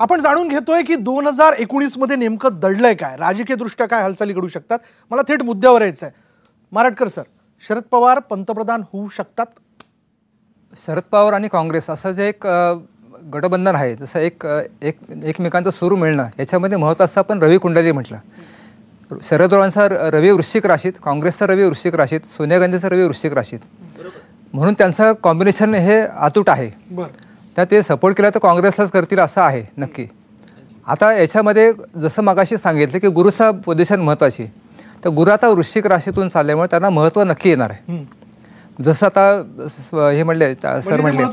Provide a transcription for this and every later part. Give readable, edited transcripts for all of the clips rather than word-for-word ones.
आपण जाणून घेतोय की 2019 मध्ये नेमकं दडलंय काय, राजकीय दृष्ट्या काय हालचाली घडू शकतात. मला थेट मुद्द्यावर यायचं आहे. मारटकर सर, शरद पवार पंतप्रधान होऊ शकतात? शरद पवार आणि काँग्रेस असं जे एक गठबंधन आहे, जसं एकमेकांचं सूर मिळणं, याच्यामध्ये महत्त्वाचं आपण रवी कुंडली म्हटलं. शरद पवारांचा रवी वृश्चिक राशीत, काँग्रेसचा रवी वृश्चिक राशीत, सोनिया गांधीचा रवी वृश्चिक राशीत, म्हणून त्यांचं कॉम्बिनेशन हे अतूट आहे. त्या ते सपोर्ट केला तर काँग्रेसलाच करतील असं आहे नक्की. आता याच्यामध्ये जसं मगाशी सांगितलं की गुरुचा पोझिशन महत्त्वाची, तर गुरु आता वृश्चिक राशीतून चालल्यामुळे त्यांना महत्त्व नक्की येणार आहे. जसं आता हे म्हणले सर म्हणले,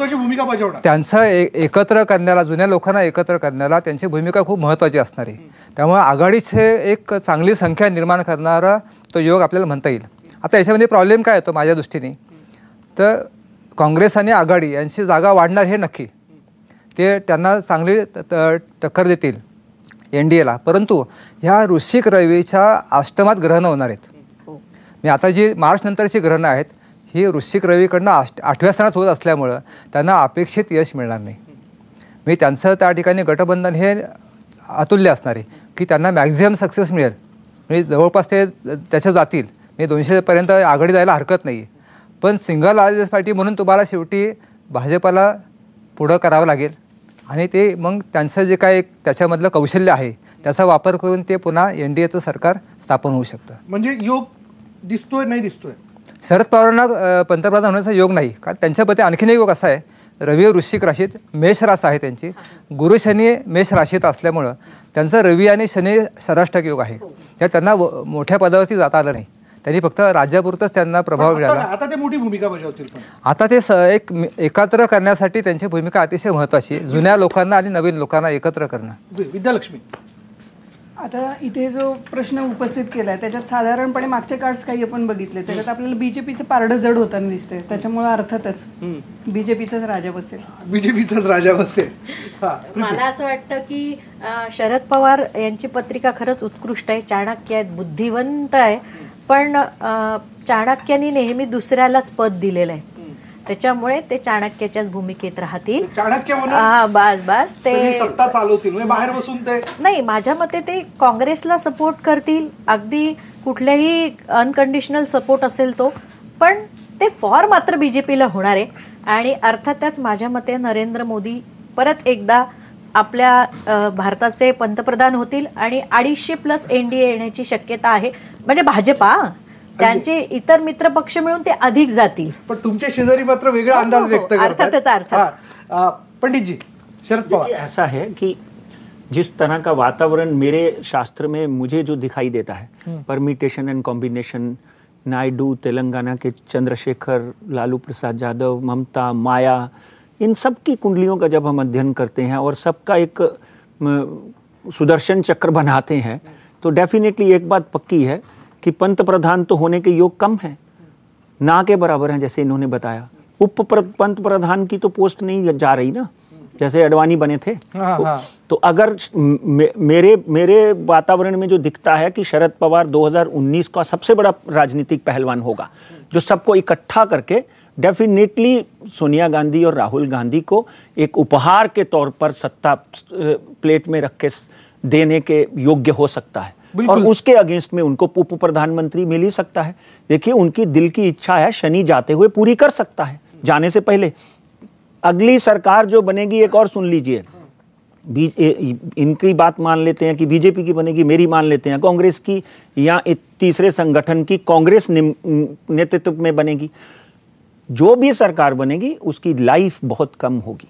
त्यांचं एकत्र करण्याला, जुन्या लोकांना एकत्र करण्याला त्यांची भूमिका खूप महत्त्वाची असणार आहे. त्यामुळे आघाडीचे एक चांगली संख्या निर्माण करणारा तो योग आपल्याला म्हणता येईल. आता याच्यामध्ये प्रॉब्लेम काय येतो माझ्या दृष्टीने, तर काँग्रेस आणि आघाडी यांची जागा वाढणार हे नक्की. ते त्यांना चांगली टक्कर देतील NDAला. परंतु ह्या वृश्चिक रवीच्या अष्टमात ग्रहणं होणार आहेत. मी आता जी मार्च नंतरची ग्रहणं आहेत ही वृश्चिक रवीकडनं 8व्या स्थानात होत असल्यामुळं त्यांना अपेक्षित यश मिळणार नाही. मी त्यांचं त्या ठिकाणी गठबंधन हे अतुल्य असणार आहे की त्यांना मॅक्झिमम सक्सेस मिळेल. म्हणजे जवळपास ते त्याच्या जातील. मी 200पर्यंत आघाडी जायला हरकत नाही. पण सिंगल लार्जेस्ट पार्टी म्हणून तुम्हाला शेवटी भाजपाला पुढं करावं लागेल आणि ते मग त्यांचं जे काय त्याच्यामधलं कौशल्य आहे त्याचा वापर करून ते पुन्हा NDAचं सरकार स्थापन होऊ शकतं. म्हणजे योग दिसतोय नाही दिसतोय? शरद पवारांना पंतप्रधान होण्याचा योग नाही, कारण त्यांच्यामध्ये आणखीन एक योग असा आहे, रवी वृश्चिक राशीत, मेष रास आहे त्यांची, गुरु शनी मेष राशीत असल्यामुळं त्यांचं रवी आणि शनी सराष्टक योग आहे. त्या त्यांना मोठ्या पदावरती जाता आलं नाही. त्यांनी फक्त राज्यापुरतच त्यांना प्रभाव मिळाला. आता ते मोठी भूमिका बजावतील. आता ते एकत्र करण्यासाठी त्यांची भूमिका अतिशय महत्त्वाची, जुन्या लोकांना आणि नवीन लोकांना एकत्र करणं. विद्यालक्ष्मी, आता इथे जो प्रश्न उपस्थित केला आहे त्याच्यात साधारणपणे मागचे कार्ड्स काही आपण बघितले, त्याच्यात आपल्याला बीजेपीचं पारडं जड होताना दिसतंय. त्याच्यामुळे अर्थातच बीजेपीचाच राजा बसेल. बीजेपीचाच राजा बसेल. मला असं वाटतं की शरद पवार यांची पत्रिका खरंच उत्कृष्ट आहे, चाणक्य आहेत, बुद्धिवंत आहे. पण चाणक्यांनी नेहमी दुसऱ्यालाच पद दिलेलं आहे, त्याच्यामुळे ते चाणक्याच्याच भूमिकेत राहतील. बस ते सत्ता चालवतील, बाहेर बसून ते नाही. माझ्या मते ते काँग्रेसला सपोर्ट करतील, अगदी कुठल्याही अनकंडिशनल सपोर्ट असेल तो, पण ते फॉर मात्र बीजेपीला होणार आहे. आणि अर्थातच माझ्या मते नरेंद्र मोदी परत एकदा आपल्या भारताचे पंतप्रधान होतील आणि 250+ NDA येण्याची शक्यता आहे. म्हणजे भाजपा त्यांचे इतर मित्र पक्ष मिळून ते अधिक जातील. पण तुमच्या शेजारी मात्र वेगळा अंदाज व्यक्त करतात. अर्थात. पंडित जी, शरद पवार, ऐसा है कि जिस तरह का वातावरण मेरे शास्त्र में मुझे जो दिखाई देता है, permutation and combination, Naidu, Telangana के चंद्रशेखर, लालू प्रसाद यादव, ममता, माया, इन सब की कुंडलियों का जब हम अध्ययन करते हैं और सबका एक सुदर्शन चक्र बनाते हैं, तो डेफिनेटली एक बात पक्की है कि पंतप्रधान तो होने के योग कम हैं, ना के बराबर हैं. जैसे इन्होंने बताया, पंतप्रधान की तो पोस्ट नहीं जा रही ना, जैसे अडवाणी बने थे. तो अगर मेरे वातावरण में जो दिखता है कि शरद पवार 2019 का सबसे बड़ा राजनीतिक पहलवान होगा, जो सबको इकट्ठा करके डेफिनेटली सोनिया गांधी और राहुल गांधी को एक उपहार के तौर पर सत्ता प्लेट में रख के देने के योग्य हो सकता है. और उसके अगेंस्ट में उनको उप प्रधानमंत्री मिल ही सकता है. देखिए, उनकी दिल की इच्छा है, शनि जाते हुए पूरी कर सकता है. जाने से पहले अगली सरकार जो बनेगी, एक और सुन लीजिए, इनकी बात मान लेते हैं कि बीजेपी की बनेगी, मेरी मान लेते हैं कांग्रेस की, या तीसरे संगठन की कांग्रेस नेतृत्व में बनेगी. जो भी सरकार बनेगी उसकी लाइफ बहुत कम होगी.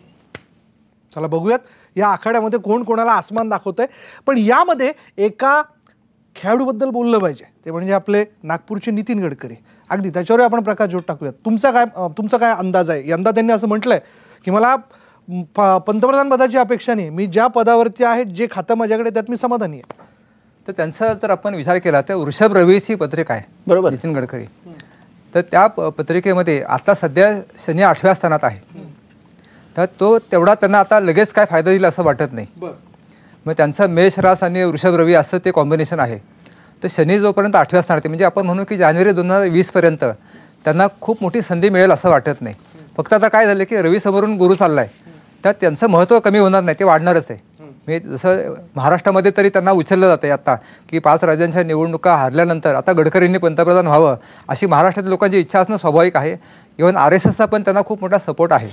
चला बघूयात या आखाड्यामध्ये कोण कोणाला आसमान दाखवतंय. पण यामध्ये एका खेळाडूबद्दल बोललं पाहिजे, ते म्हणजे आपले नागपूरचे नितीन गडकरी. अगदी त्याच्यावर आपण प्रकाश जोड टाकूयात. तुमचा काय अंदाज आहे? यंदा त्यांनी असं म्हटलंय की मला पंतप्रधान पदाची अपेक्षा नाही, मी ज्या पदावरती आहे, जे खातं माझ्याकडे त्यात मी समाधानी आहे. तर त्यांचा जर आपण विचार केला तर वृषभ रवीची पत्रिका आहे, बरोबर, नितीन गडकरी. तर त्या पत्रिकेमध्ये आता सध्या शनी 8व्या स्थानात आहे. तर तो तेवढा त्यांना आता लगेच काय फायदा दिला असं वाटत नाही. मग त्यांचा मेष रास आणि वृषभ रवी असं ते कॉम्बिनेशन आहे. तर शनी जोपर्यंत 8व्या स्थानात आहे, म्हणजे आपण म्हणू की जानेवारी 2020पर्यंत त्यांना खूप मोठी संधी मिळेल असं वाटत नाही. फक्त आता काय झालं की रवी समोरून गुरु चाललाय, त्यात त्यांचं महत्त्व कमी होणार नाही, ते वाढणारच आहे. मी जसं महाराष्ट्रामध्ये तरी त्यांना उचललं जातं आता की 5 राज्यांच्या निवडणुका हारल्यानंतर आता गडकरींनी पंतप्रधान व्हावं अशी महाराष्ट्रातील लोकांची इच्छा असणं स्वाभाविक आहे. इव्हन RSSचा पण त्यांना खूप मोठा सपोर्ट आहे.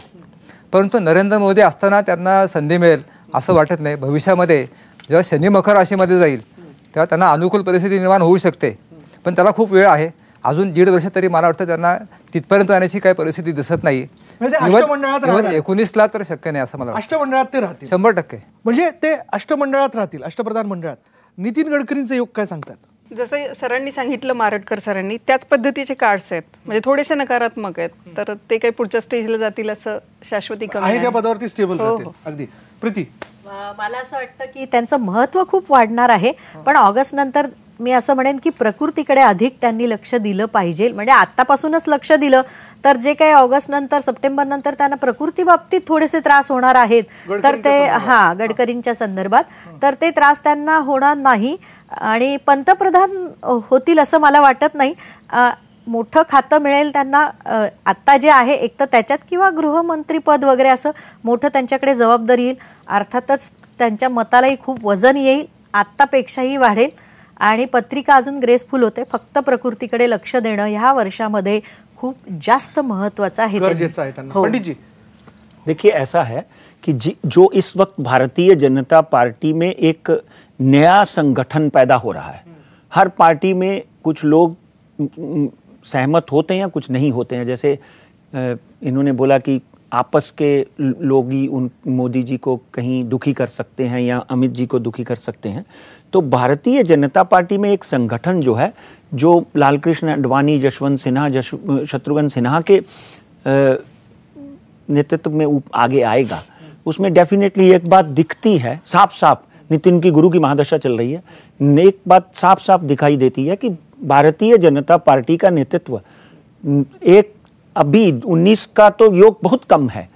परंतु नरेंद्र मोदी असताना त्यांना संधी मिळेल असं वाटत नाही. भविष्यामध्ये जेव्हा शनी मकर राशीमध्ये जाईल तेव्हा त्यांना अनुकूल परिस्थिती निर्माण होऊ शकते, पण त्याला खूप वेळ आहे. अजून 1.5 वर्ष तरी मला वाटतं त्यांना तिथपर्यंत जाण्याची काही परिस्थिती दिसत नाही. म्हणजे ते अष्टमंडळात राहणार. 19ला तर शक्य नाही असं मला वाटतं. अष्टमंडळात ते राहतील 100%. म्हणजे ते अष्टमंडळात राहतील, अष्टप्रधान मंडळात. नितीन गडकरींचे योग काय सांगतात? जसं सरांनी सांगितलं, मारटकर सरांनी, त्याच पद्धतीचे कार्ड्स आहेत, म्हणजे थोडेसे नकारात्मक आहेत, तर ते काही पुढच्या स्टेजला जातील असं शाश्वती कमी आहे. त्या पदावरती स्टेबल राहतील. अगदी. प्रीती, मला असं वाटतं की त्यांचं महत्त्व खूप वाढणार आहे, पण ऑगस्ट नंतर मी असं म्हणेन की प्रकृतीकडे अधिक त्यांनी लक्ष दिलं पाहिजे. म्हणजे आतापासूनच लक्ष दिलं तर जे काही ऑगस्ट नंतर, सप्टेंबर नंतर त्यांना प्रकृती बाबतीत थोडेसे त्रास होणार आहेत, तर ते गडकरींच्या संदर्भात तर ते त्रास त्यांना होणार नाही आणि पंतप्रधान होतील असं मला वाटत नाही. मोठं खातं मिळेल त्यांना आत्ता जे आहे एक तर त्याच्यात, किंवा गृहमंत्रीपद वगैरे असं मोठं त्यांच्याकडे जबाबदारी येईल. अर्थातच त्यांच्या मतालाही खूप वजन येईल, आत्तापेक्षाही वाढेल आणि पत्रिका अजून ग्रेसफुल होते. फक्त प्रकृतीकडे लक्ष देणं ह्या वर्षामध्ये खूप जास्त महत्त्वाचं आहे. गरजेचं आहे त्यांना. पंडित जी, देखिए ऐसा है कि जो इस वक्त भारतीय जनता पार्टी में एक नया संगठन पैदा हो रहा है. हर पार्टी में कुछ लोग सहमत होते हैं, कुछ नहीं होते हैं. जैसे इन्होंने बोला कि आपस के लोग ही उन मोदी जी को कहीं दुखी कर सकते हैं या अमित जी को दुखी कर सकते हैं. तो भारतीय जनता पार्टी में एक संगठन जो है, जो लालकृष्ण आडवाणी, जसवंत सिन्हा, शत्रुघ्न सिन्हा के नेतृत्व में आगे आएगा, उसमें डेफिनेटली एक बात दिखती है साफ साफ. नितिन की गुरु की महादशा चल रही है. एक बात साफ साफ दिखाई देती है कि भारतीय जनता पार्टी का नेतृत्व एक अभी 19 का तो योग बहुत कम है.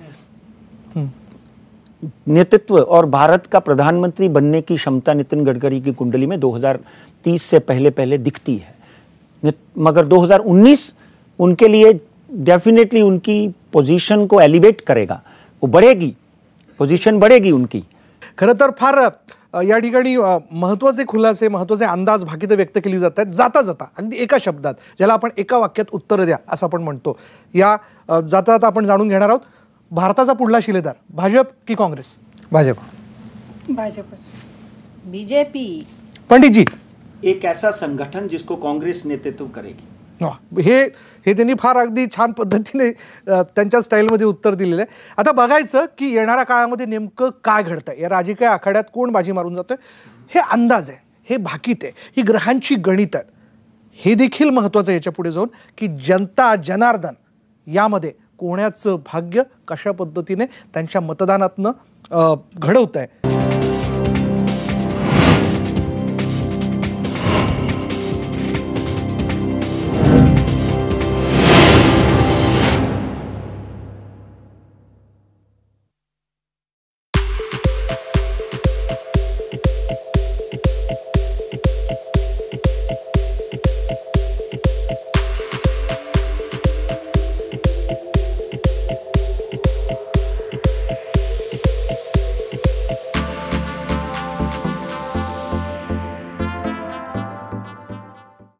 नेतृत्व और भारत का प्रधानमंत्री बनने की क्षमता नितिन गडकरी की कुंडली में 2030 से पहले पहले दिखती है. मगर 2019 उनके लिए डेफिनेटली उनकी पोजीशन को एलिवेट करेगा. वो बढ़ेगी, पोजीशन बढ़ेगी उनकी. खरं तर फार या ठिकाणी महत्त्वाचे खुलासे, महत्त्वाचे अंदाज भाकितं व्यक्त केली जात आहेत. जाता जाता अगदी एका शब्दात, ज्याला आपण एका वाक्यात उत्तर द्या असं आपण म्हणतो, या जाता जाता आपण जाणून घेणार आहोत भारताचा पुढला शिलेदार भाजप की काँग्रेस? भाजप. बीजेपी. पंडित जी, एक ऐसा संगठन जिसको कांग्रेस नेतृत्व करेगी. हे त्यांनी फार अगदी छान पद्धतीने त्यांच्या स्टाईलमध्ये उत्तर दिलेलं आहे. आता बघायचं की येणाऱ्या काळामध्ये नेमकं काय घडतंय, या राजकीय आखाड्यात कोण बाजी मारून जातोय. हे अंदाज आहे, हे भाकीत आहे, ही ग्रहांची गणित आहेत. हे देखील महत्त्वाचं आहे याच्या पुढे जाऊन की जनता जनार्दन यामध्ये कोणाचं भाग्य कशा पद्धतीने त्यांच्या मतदानातनं घडवत आहे.